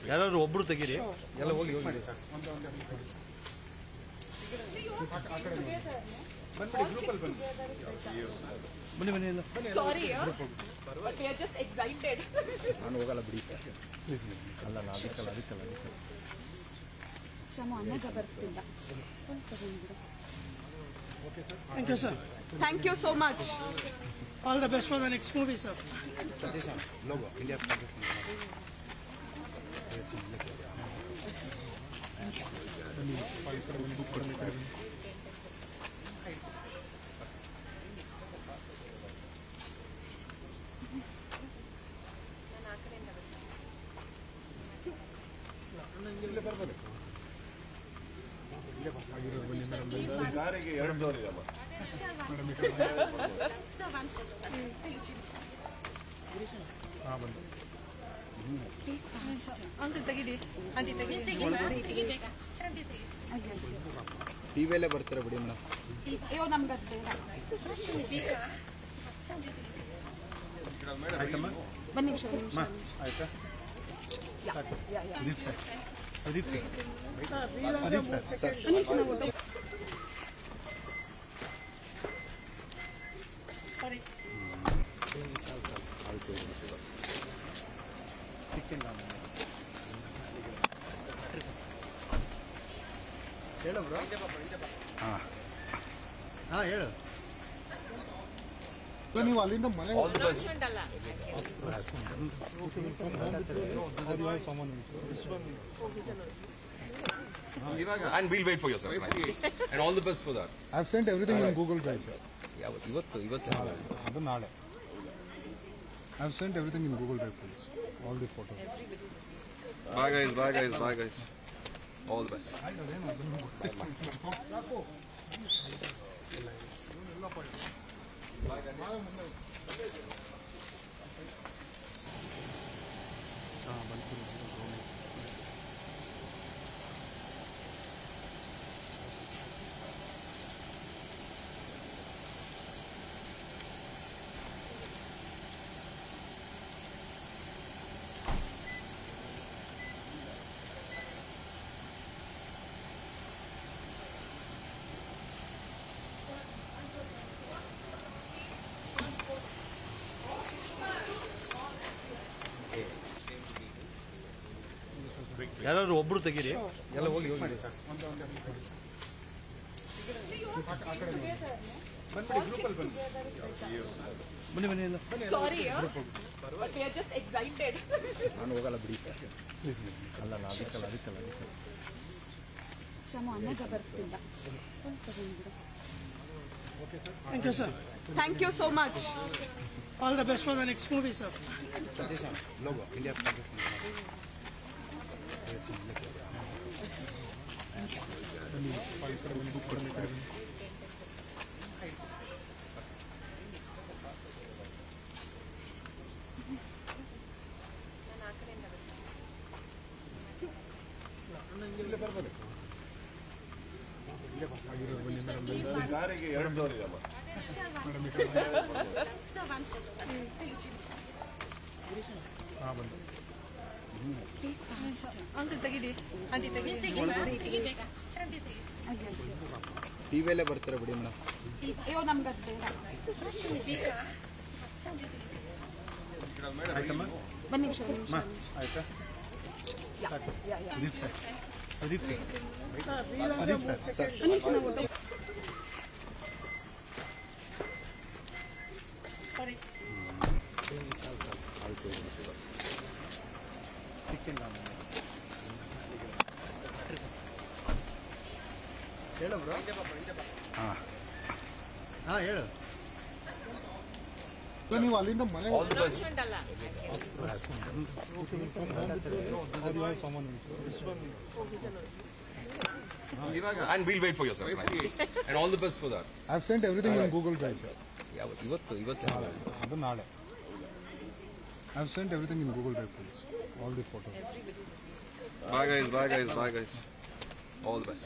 ಯಾರಾದ್ರೂ ಒಬ್ರು ತೆಗೀರಿ, ಎಲ್ಲ ಹೋಗಿ ಹೋಗಿ ಬನ್ನಿ ಬನ್ನಿ ಎಲ್ಲ. Sorry, but we are just excited. ನಾನು ಹೋಗಲ್ಲ ಬಿಡಿ. ಪ್ಲೀಸ್ ಅಲ್ಲ ಅದಕ್ಕಲ್ಲ. ಕ್ಷಮ ಅನ್ನಾಗ ಬರ್ತಿಲ್ಲ. Thank you, sir. Thank you so much. All the best for the next movie, sir. Satish logo India ಸಾರಿಗೆ 2 ಫ್ಲೋರ್ ಇದೆಯಲ್ಲ. ಅಂಕಲ್ ತೆಗೀರಿ, ಆಂಟಿ ತೆಗೀರಿ. ಟಿವಿಯಲ್ಲೇ ಬರ್ತಾರೆ ಬಿಡಿ ಮೇಡಮ್. ಅಯ್ಯೋ ನಮ್ಗೆ ಅದು ಬೇಡ. ಆಯ್ತಮ್ಮ ಬನ್ನಿ ಆಯ್ತಾ? ಸುದೀಪ್ ಸರ್ ಸಿಕ್ಕಿಲ್ಲ. ಹೇಳು ಬ್ರೋ. ಹಾಂ ಹೇಳು. ನೀವು ಅಲ್ಲಿಂದ ಮನೆ And we'll wait for you, sir. And all the best for that. I've sent everything in Google Drive. ಇವತ್ತು ಅದು ನಾಳೆ. I've sent everything in Google Drive, please. All the photos. Bye guys. All the best. ಯಾರಾದ್ರೂ ಒಬ್ರು ತೆಗೀರಿ, ಎಲ್ಲ ಹೋಗಿ ಹೋಗಿ ಬನ್ನಿ ಬನ್ನಿ ಎಲ್ಲ. Sorry, but we are just excited. ನಾನು ಹೋಗಲ್ಲ ಬಿಡಿ. ಪ್ಲೀಸ್ ಅಲ್ಲ ಅದಕ್ಕಲ್ಲ. ಕ್ಷಮ ಅನ್ನಾಗ ಬರ್ತಿಲ್ಲ. Thank you, sir. Thank you so much. All the best for the next movie, sir. Satish logo India ಸಾರಿಗೆ 2 ಫ್ಲೋರ್ ಇದೆಯಲ್ಲ. ಅಂಕಲ್ ತೆಗೀರಿ, ಆಂಟಿ ತೆಗೀರಿ. ಟಿವಿಯಲ್ಲೇ ಬರ್ತಾರೆ ಬಿಡಿ ಮೇಡಮ್. ಅಯ್ಯೋ ನಮ್ಗೆ ಅದು ಬೇಡ. ಆಯ್ತಮ್ಮ ಬನ್ನಿ ಆಯ್ತಾ? ಸುದೀಪ್ ಸರ್ ಸಿಕ್ಕಿಲ್ಲ. ಹೇಳು ಬ್ರೋ. ಹಾಂ ಹೇಳು. ನೀವು ಅಲ್ಲಿಂದ ಮನೆ All the best. And we'll wait for you, sir. And all the best for that. I've sent everything in Google Drive. ಇವತ್ತು ಅದು ನಾಳೆ. I've sent everything in Google Drive, please. All the photos. Bye guys. All the best.